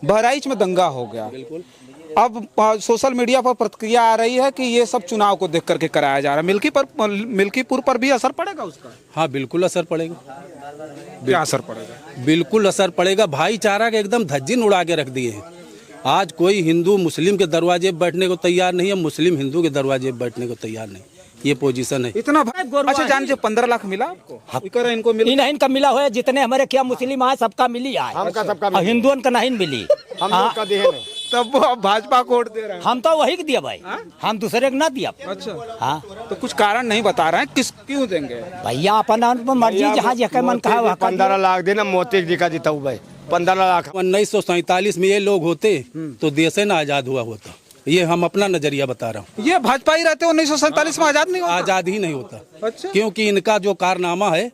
बहराइच में दंगा हो गया। अब सोशल मीडिया पर प्रतिक्रिया आ रही है कि ये सब चुनाव को देख करके कराया जा रहा है। मिल्कीपुर पर भी असर पड़ेगा उसका? हाँ बिल्कुल असर पड़ेगा। क्या असर पड़ेगा? बिल्कुल असर पड़ेगा। भाईचारा के एकदम धज्जिन उड़ा के रख दिए हैं। आज कोई हिंदू मुस्लिम के दरवाजे पर बैठने को तैयार नहीं है, मुस्लिम हिंदू के दरवाजे पर बैठने को तैयार नहीं। ये पोजीशन है। इतना अच्छा जान जो 15 लाख मिला आपको? हाँ। इनको मिला? इनका मिला हुआ है। जितने हमारे क्या मुस्लिम आए सबका मिली आए, हमका सबका हिंदुओं का नहीं मिली। हम लोग का देह नहीं। तब वो आप भाजपा को वोट दे रहे हैं? हम तो वही दिया भाई। हम दूसरे को ना दिया। अच्छा हाँ, तो कुछ कारण नहीं बता रहे हैं क्यों देंगे? भैया अपना मर्जी जहाँ जहाँ मन कहा वहाँ 15 लाख देना मोती जी का जीता हूँ भाई। 15 लाख 1947 में ये लोग होते तो देश है ना आजाद हुआ होता। ये हम अपना नजरिया बता रहा हूँ। ये भाजपा ही रहते 1947 में आजाद नहीं होता? आजाद ही नहीं होता। अच्छा। क्योंकि इनका जो कारनामा है,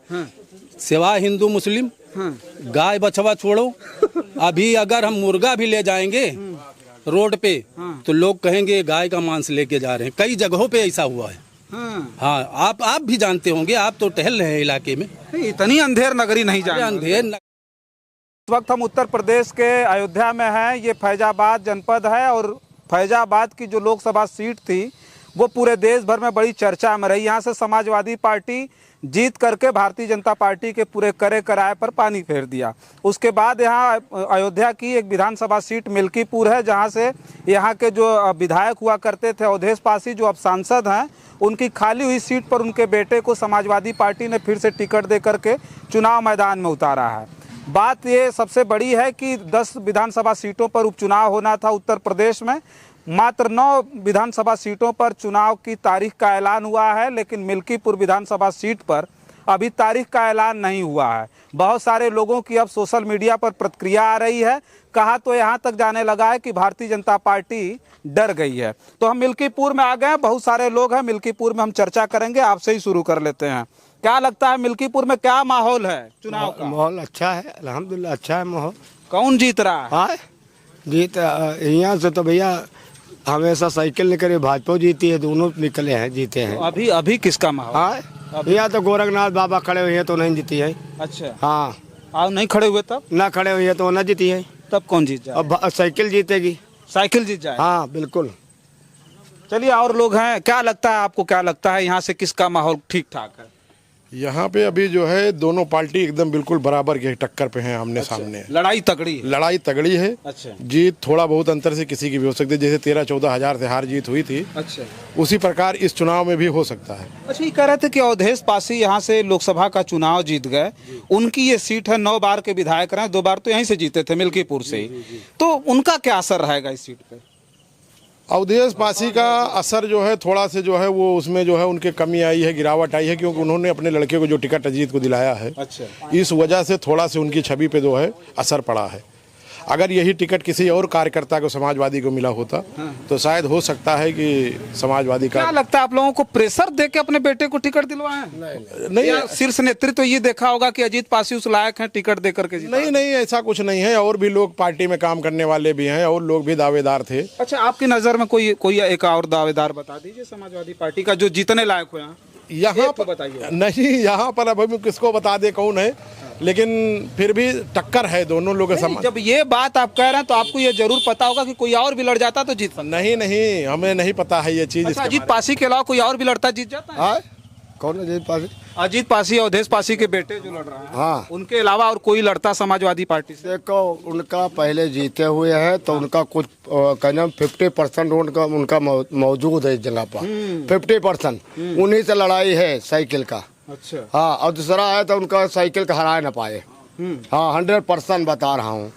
सिवाय हिंदू मुस्लिम, गाय बछवा छोड़ो, अभी अगर हम मुर्गा भी ले जाएंगे रोड पे तो लोग कहेंगे गाय का मांस लेके जा रहे हैं। कई जगहों पे ऐसा हुआ है। हाँ, आप भी जानते होंगे, आप तो टहल रहे हैं इलाके में। इतनी अंधेर नगरी नहीं जानते। अंधेर इस वक्त हम उत्तर प्रदेश के अयोध्या में हैं। ये फैजाबाद जनपद है और फैजाबाद की जो लोकसभा सीट थी वो पूरे देश भर में बड़ी चर्चा में रही। यहाँ से समाजवादी पार्टी जीत करके भारतीय जनता पार्टी के पूरे करे कराए पर पानी फेर दिया। उसके बाद यहाँ अयोध्या की एक विधानसभा सीट मिल्कीपुर है, जहाँ से यहाँ के जो विधायक हुआ करते थे अवधेश पासी, जो अब सांसद हैं, उनकी खाली हुई सीट पर उनके बेटे को समाजवादी पार्टी ने फिर से टिकट दे करके चुनाव मैदान में उतारा है। बात ये सबसे बड़ी है कि 10 विधानसभा सीटों पर उपचुनाव होना था उत्तर प्रदेश में। मात्र 9 विधानसभा सीटों पर चुनाव की तारीख का ऐलान हुआ है, लेकिन मिल्कीपुर विधानसभा सीट पर अभी तारीख का ऐलान नहीं हुआ है। बहुत सारे लोगों की अब सोशल मीडिया पर प्रतिक्रिया आ रही है। कहा तो यहाँ तक जाने लगा है कि भारतीय जनता पार्टी डर गई है। तो हम मिल्कीपुर में आ गए हैं, बहुत सारे लोग हैं मिल्कीपुर में, हम चर्चा करेंगे। आपसे ही शुरू कर लेते हैं। क्या लगता है मिल्कीपुर में क्या माहौल है चुनाव का? माहौल अच्छा है, अल्हम्दुलिल्लाह अच्छा है माहौल। कौन जीत रहा है? हाँ जीत यहाँ से तो भैया हमेशा साइकिल निकले, भाजपा जीती है, दोनों निकले हैं, जीते हैं। अभी किसका माहौल? हाँ यहाँ तो गोरखनाथ बाबा खड़े हुए हैं तो नहीं जीती है। अच्छा हाँ, आप नहीं खड़े हुए तब? ना खड़े हुए तो ना जीती है। तब कौन जीत जाए? अब साइकिल जीतेगी। साइकिल जीत जाए? हाँ बिल्कुल। चलिए और लोग हैं, क्या लगता है आपको? क्या लगता है यहाँ से किसका माहौल ठीक ठाक है? यहाँ पे अभी जो है दोनों पार्टी एकदम बिल्कुल बराबर के टक्कर पे हैं, आमने सामने। लड़ाई तगड़ी है? लड़ाई तगड़ी है। अच्छा। जीत थोड़ा बहुत अंतर से किसी की भी हो सकती है, जैसे 13-14 हजार से हार जीत हुई थी। अच्छा। उसी प्रकार इस चुनाव में भी हो सकता है। अच्छा, ये कह रहे थे कि अवधेश पासी यहाँ से लोकसभा का चुनाव जीत गए, उनकी ये सीट है, 9 बार के विधायक रहे, 2 बार तो यहीं से जीते थे मिल्कीपुर से ही, तो उनका क्या असर रहेगा इस सीट पे? अवधेश पासी का असर जो है थोड़ा से जो है वो उसमें जो है उनके कमी आई है, गिरावट आई है, क्योंकि उन्होंने अपने लड़के को जो टिकट अजीत को दिलाया है। अच्छा। इस वजह से थोड़ा से उनकी छवि पे जो है असर पड़ा है। अगर यही टिकट किसी और कार्यकर्ता को, समाजवादी को मिला होता तो शायद हो सकता है कि समाजवादी का। क्या लगता है आप लोगों को प्रेशर दे के अपने बेटे को टिकट दिलवाए? नहीं, शीर्ष नेतृत्व तो ये देखा होगा कि अजीत पासी उस लायक हैं टिकट दे करके? नहीं, ऐसा कुछ नहीं है। और भी लोग पार्टी में काम करने वाले भी हैं और लोग भी दावेदार थे। अच्छा, आपकी नजर में कोई एक और दावेदार बता दीजिए समाजवादी पार्टी का जो जीतने लायक हो यहाँ पर बताइए। नहीं, यहाँ पर अब हम किसको बता दे कौन है, लेकिन फिर भी टक्कर है दोनों लोगों के। जब ये बात आप कह रहे हैं तो आपको ये जरूर पता होगा कि कोई और भी लड़ जाता तो जीत। नहीं, हमें नहीं पता है ये चीज। अच्छा, अजीत पासी के अलावा कोई और भी लड़ता जीत जाता है? हाँ, कौन अजीत पासी? अजीत पासी, अवधेश पासी के बेटे जो लड़ रहा है, हाँ, उनके अलावा और कोई लड़ता समाजवादी पार्टी से? देखो उनका पहले जीते हुए हैं तो उनका कुछ कहना 50% उनका मौजूद है इस जगह पर। 50% उन्हीं से लड़ाई है साइकिल का। अच्छा। हाँ, और दूसरा है तो उनका साइकिल का हरा ना पाए। हाँ 100% बता रहा हूँ।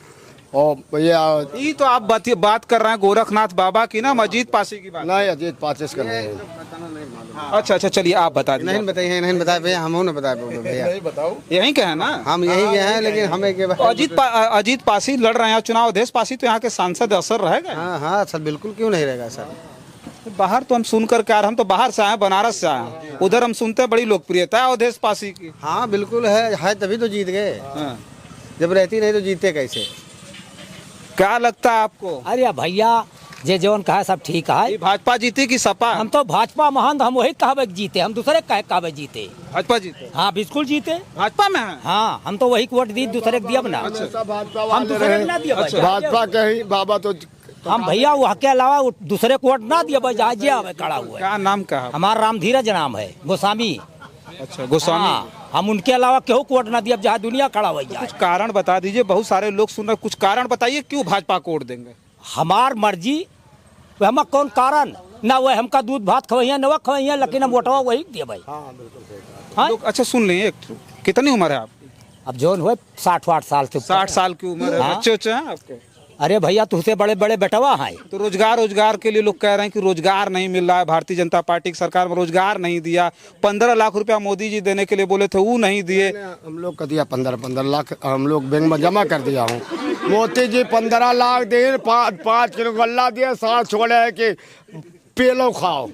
और ये तो आप बात कर रहे हैं गोरखनाथ बाबा की ना, अजीत पासी की बात? नहीं, अजीत पासी का नहीं। अच्छा, चलिए आप बता दीजिए। नहीं बताइए, नहीं बताए भैया, हम ना बताए भैया। नहीं बताओ, यहीं के है ना? हम यहीं के हैं, लेकिन हमें अजीत पासी लड़ रहे हैं चुनाव, अवधेश पासी तो यहाँ के सांसद, असर रहेगा? हाँ सर, बिल्कुल क्यों नहीं रहेगा सर। बाहर तो हम सुन करके आ रहे, हम तो बाहर से आए, बनारस से आए, उधर हम सुनते हैं बड़ी लोकप्रियता है अवधेश पासी की। हाँ बिल्कुल है तभी तो जीत गए। जब रहती नहीं तो जीतते कैसे? क्या लगता है आपको? अरे भैया जे जौन कहा सब ठीक है। ये भाजपा जीती कि सपा? हम तो भाजपा महान, हम वही कहवे कि जीते, हम दूसरे कहवे जीते। भाजपा जीते? हाँ बिल्कुल जीते। भाजपा में है? हाँ हम तो वही वोट दी, दूसरे को दिया ना। हम दूसरे को ना दिया भाई। भाजपा के ही बाबा तो हम भैया वहाँ के अलावा दूसरे को वोट ना दिया भाई, जे आवे खड़ा हुआ है। क्या नाम का है? हमारा राम धीरज नाम है, गोस्वामी। अच्छा, गोस्वामी। हाँ, हम उनके अलावा केहू को वोट ना दिया, जहाँ दुनिया खड़ा हुआ जाए। कुछ कारण बता दीजिए, बहुत सारे लोग सुन रहे, कुछ कारण बताइए क्यों भाजपा को वोट देंगे? हमार मर्जी, हम कौन कारण ना, वह हमका दूध भात खवैया नवा खवैया, लेकिन हम वोटवा वही दिया भाई। हाँ? लोग अच्छा सुन लें, कितनी उम्र है आप? अब जोन हुए 60-60 साल से। 60 साल की उम्र है। हाँ। बच्चे उच्चे हैं आपके? अरे भैया तुझसे बड़े बड़े बेटवा हैं। तो रोजगार के लिए लोग कह रहे हैं कि रोजगार नहीं मिल रहा है, भारतीय जनता पार्टी की सरकार में रोजगार नहीं दिया। 15 लाख रुपया मोदी जी देने के लिए बोले थे, वो नहीं दिए। हम लोग का दिया 15 लाख, हम लोग बैंक में जमा कर दिया हूँ। मोदी जी 15 लाख दे, 5 किलो गल्ला दिया, 60 छोड़े है कि पेलो खाओ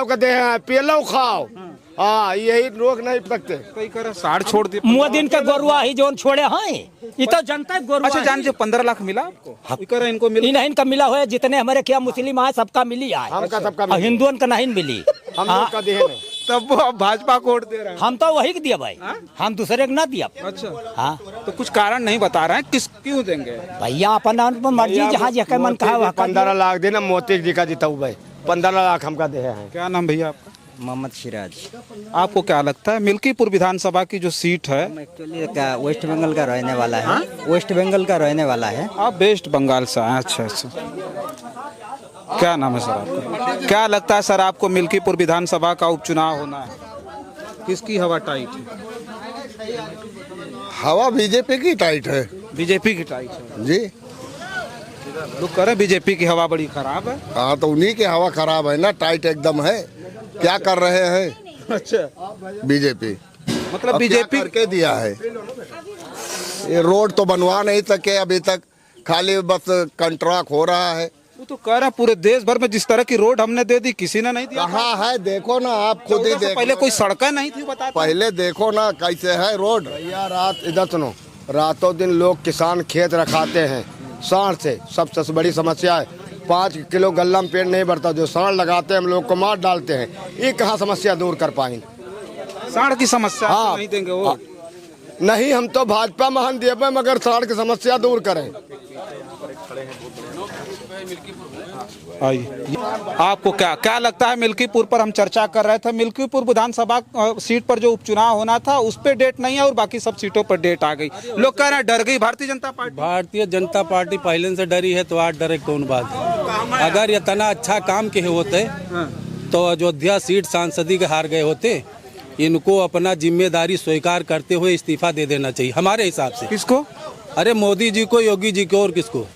कहते हैं, पेलो खाओ। हाँ, यही रोक नहीं सकते। कई करे 60 छोड़ दिए। मोदी के गोरुआ ही जोन छोड़े हैं, ये तो जनता के गोरुआ। अच्छा जान, जो 15 लाख मिला आपको? ये करे इनको मिल? इनका मिला हुआ है, जितने हमारे क्या मुस्लिम आए सबका मिली आए, हमका सबका और हिंदुओं का नहीं मिली। हम लोग का दिए नहीं। तब वो अब भाजपा को वोट दे रहे हैं। हम तो वही दिया भाई, हम दूसरे को ना दिया। अच्छा, हाँ तो कुछ कारण नहीं बता रहे हैं, किस क्यों देंगे? भैया अपन मर्जी, जहाँ जहाँ मन कहा वहाँ 15 लाख देना, मोदी जी का जीता हुआ है, 15 लाख हमका दे हैं। क्या नाम भैया आपका? मोहम्मद सिराज। आपको क्या लगता है मिल्कीपुर विधानसभा की जो सीट है? एक्चुअली वेस्ट बंगाल का रहने वाला है। वेस्ट बंगाल का रहने वाला है। आप वेस्ट बंगाल से हैं? अच्छा अच्छा। क्या नाम है सर आपका? क्या लगता है सर आपको मिल्कीपुर विधानसभा का उपचुनाव होना है, किसकी हवा टाइट है? हवा बीजेपी की टाइट है बीजेपी की टाइट है जी। लोग कह रहे बीजेपी की हवा बड़ी खराब है। हाँ तो उन्हीं की हवा खराब है ना, टाइट एकदम है। क्या कर रहे हैं अच्छा, बीजेपी? मतलब अब बीजेपी क्या करके दिया है? ये रोड तो बनवा नहीं सके अभी तक, खाली बस कंट्रैक्ट हो रहा है। वो तो कह रहे हैं पूरे देश भर में जिस तरह की रोड हमने दे दी, किसी ने नहीं दिया। कहाँ है देखो ना, आप खुद ही देखो। पहले कोई सड़कें नहीं थी, बता। पहले देखो ना कैसे है रोड। भैया रात इधर सुनो, रातों दिन लोग किसान खेत रखाते हैं सांड से, सबसे बड़ी समस्या है। 5 किलो गल्ला में पेड़ नहीं बढ़ता, जो सांड लगाते हैं हम लोग को मार डालते हैं। ये कहाँ समस्या दूर कर पाएंगे? सांड की समस्या हाँ। नहीं देंगे वो? नहीं, हम तो भाजपा महान दिए पे, मगर सांड की समस्या दूर करें। आइए, आपको क्या लगता है? मिल्कीपुर पर हम चर्चा कर रहे थे। मिल्कीपुर विधानसभा सीट पर जो उपचुनाव होना था उस पे डेट नहीं है और बाकी सब सीटों पर डेट आ गई। लोग कह रहे हैं डर गई भारतीय जनता पार्टी। भारतीय जनता पार्टी पहले से डरी है, तो आज डरे कौन बात है? अगर इतना अच्छा काम के होते तो अयोध्या सीट सांसदी के हार गए होते। इनको अपना जिम्मेदारी स्वीकार करते हुए इस्तीफा दे देना चाहिए हमारे हिसाब से। किसको? अरे मोदी जी को, योगी जी को, और किसको?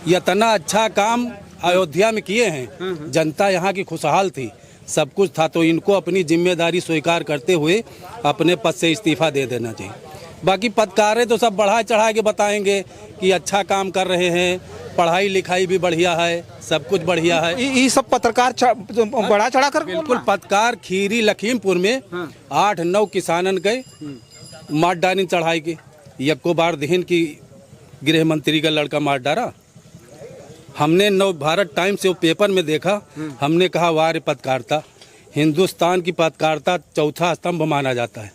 इतना अच्छा काम अयोध्या में किए हैं, जनता यहाँ की खुशहाल थी, सब कुछ था, तो इनको अपनी जिम्मेदारी स्वीकार करते हुए अपने पद से इस्तीफा दे देना चाहिए। बाकी पत्रकारें तो सब बढ़ा चढ़ा के बताएंगे कि अच्छा काम कर रहे हैं, पढ़ाई लिखाई भी बढ़िया है, सब कुछ बढ़िया है। ये सब पत्रकार बड़ा चढ़ा कर बिल्कुल। पत्रकार खीरी लखीमपुर में 8-9 किसानन के मार डाली चढ़ाई के, यको बार दहन की गृह मंत्री का लड़का मार डाला। हमने नव भारत टाइम्स से वो पेपर में देखा, हमने कहा वाह रे पत्रकारिता, हिंदुस्तान की पत्रकारिता चौथा स्तंभ माना जाता है,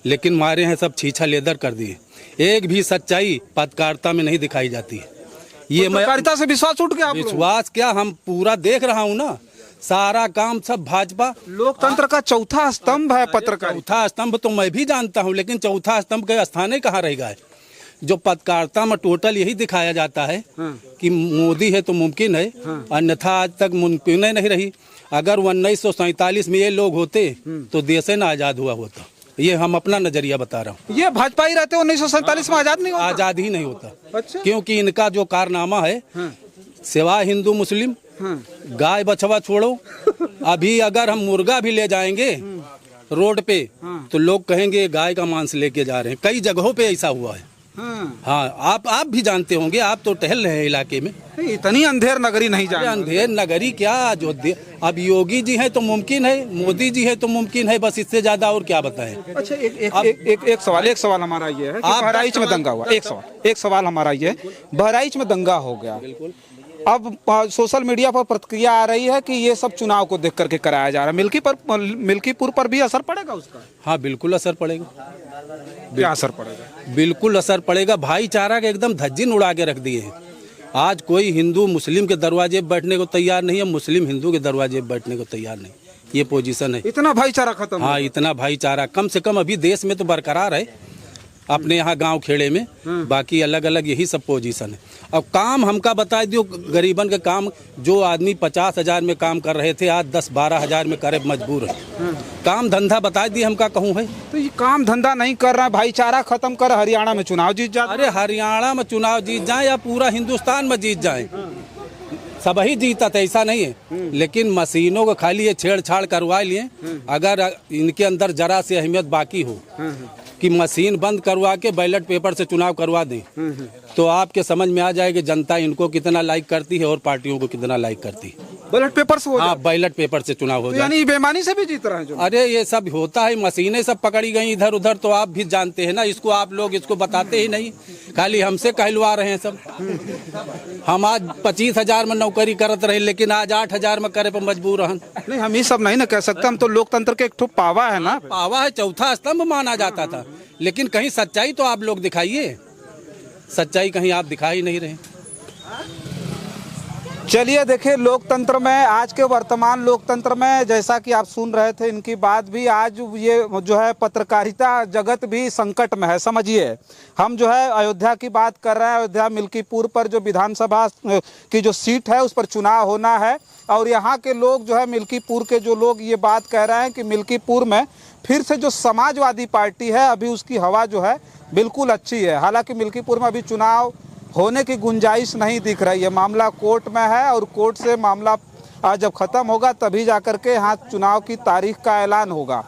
लेकिन मारे हैं सब छीछा लेदर कर दिए। एक भी सच्चाई पत्रकारिता में नहीं दिखाई जाती है। ये मैं पत्रकारिता से विश्वास उठ गया आप लोगों का? विश्वास क्या, हम पूरा देख रहा हूँ ना, सारा काम सब भाजपा। लोकतंत्र का चौथा स्तंभ है पत्रकारिता। चौथा स्तंभ तो मैं भी जानता हूँ, लेकिन चौथा स्तंभ का स्थान कहाँ रहेगा है? जो पत्रकारिता में टोटल यही दिखाया जाता है कि मोदी है तो मुमकिन है, अन्यथा आज तक मुमकिन नहीं रही। अगर 1947 में ये लोग होते तो देश न आजाद हुआ होता। ये हम अपना नजरिया बता रहा हूँ। ये भाजपा ही रहते 1947 में आजाद नहीं होता? आजाद ही नहीं होता। अच्छा। क्योंकि इनका जो कारनामा है, सिवाय हिंदू मुस्लिम, गाय बछवा छोड़ो, अभी अगर हम मुर्गा भी ले जाएंगे रोड पे तो लोग कहेंगे गाय का मांस लेके जा रहे हैं। कई जगहों पे ऐसा हुआ है। हाँ, आप भी जानते होंगे, आप तो टहल रहे हैं इलाके में। इतनी अंधेर नगरी नहीं अरे जाना। अंधेर नगरी क्या, अब योगी जी हैं तो मुमकिन है, मोदी जी है तो मुमकिन है, बस इससे ज्यादा और क्या बताएं। अच्छा, एक सवाल हमारा ये है कि आप बहराइच में दंगा हुआ। एक सवाल हमारा ये, बहराइच में दंगा हो गया, अब सोशल मीडिया पर प्रतिक्रिया आ रही है कि ये सब चुनाव को देख करके कराया जा रहा है, मिल्कीपुर पर भी असर पड़ेगा उसका? हाँ बिल्कुल असर पड़ेगा। क्या असर पड़ेगा? बिल्कुल असर पड़ेगा। भाईचारा के एकदम धज्जिन उड़ा के रख दिए हैं। आज कोई हिंदू मुस्लिम के दरवाजे बैठने को तैयार नहीं है, मुस्लिम हिंदू के दरवाजे बैठने को तैयार नहीं, ये पोजीशन है। इतना भाईचारा खत्म? हाँ, इतना भाईचारा कम से कम अभी देश में तो बरकरार है, अपने यहाँ गांव खेड़े में, बाकी अलग अलग यही सब पोजीशन है। अब काम हमका बता दियो, गरीबन के काम, जो आदमी 50,000 में काम कर रहे थे आज 10-12 हजार में करे मजबूर है। काम धंधा बता दिए हमका कहूँ है। तो ये काम धंधा नहीं कर रहा है, भाईचारा खत्म कर, हरियाणा में चुनाव जीत जाए। अरे हरियाणा में चुनाव जीत जाए या पूरा हिंदुस्तान में जीत जाए, सब ही जीता था, ऐसा नहीं है। लेकिन मशीनों को खाली ये छेड़छाड़ करवा लिए, अगर इनके अंदर जरा से अहमियत बाकी हो कि मशीन बंद करवा के बैलेट पेपर से चुनाव करवा दें, तो आपके समझ में आ जाएगी जनता इनको कितना लाइक करती है और पार्टियों को कितना लाइक करती है। बैलेट पेपर से हो जाए? हाँ, बैलेट पेपर से चुनाव हो तो जाए। यानी बेईमानी से भी जीत रहे हैं जो? अरे ये सब होता है, मशीनें सब पकड़ी गई इधर उधर, तो आप भी जानते हैं ना, इसको आप लोग इसको बताते ही नहीं, खाली हमसे कहलवा रहे हैं सब। हम आज 25,000 में नौकरी करते रहे, लेकिन आज 8,000 में करे पर मजबूर रहन। नहीं, हम ये सब नहीं ना कह सकते, हम तो लोकतंत्र के एक ठो पावा है ना। पावा है, चौथा स्तंभ माना जाता था, लेकिन कहीं सच्चाई तो आप लोग दिखाइए, सच्चाई कहीं आप दिखा ही नहीं रहे। चलिए देखिए, लोकतंत्र में, आज के वर्तमान लोकतंत्र में, जैसा कि आप सुन रहे थे इनकी बात भी, आज ये जो है पत्रकारिता जगत भी संकट में है। समझिए, हम जो है अयोध्या की बात कर रहे हैं, अयोध्या मिल्कीपुर पर जो विधानसभा की जो सीट है उस पर चुनाव होना है, और यहाँ के लोग जो है, मिल्कीपुर के जो लोग ये बात कह रहे हैं कि मिल्कीपुर में फिर से जो समाजवादी पार्टी है, अभी उसकी हवा जो है बिल्कुल अच्छी है। हालांकि मिल्कीपुर में अभी चुनाव होने की गुंजाइश नहीं दिख रही है, मामला कोर्ट में है, और कोर्ट से मामला जब ख़त्म होगा तभी जाकर के यहाँ चुनाव की तारीख का ऐलान होगा।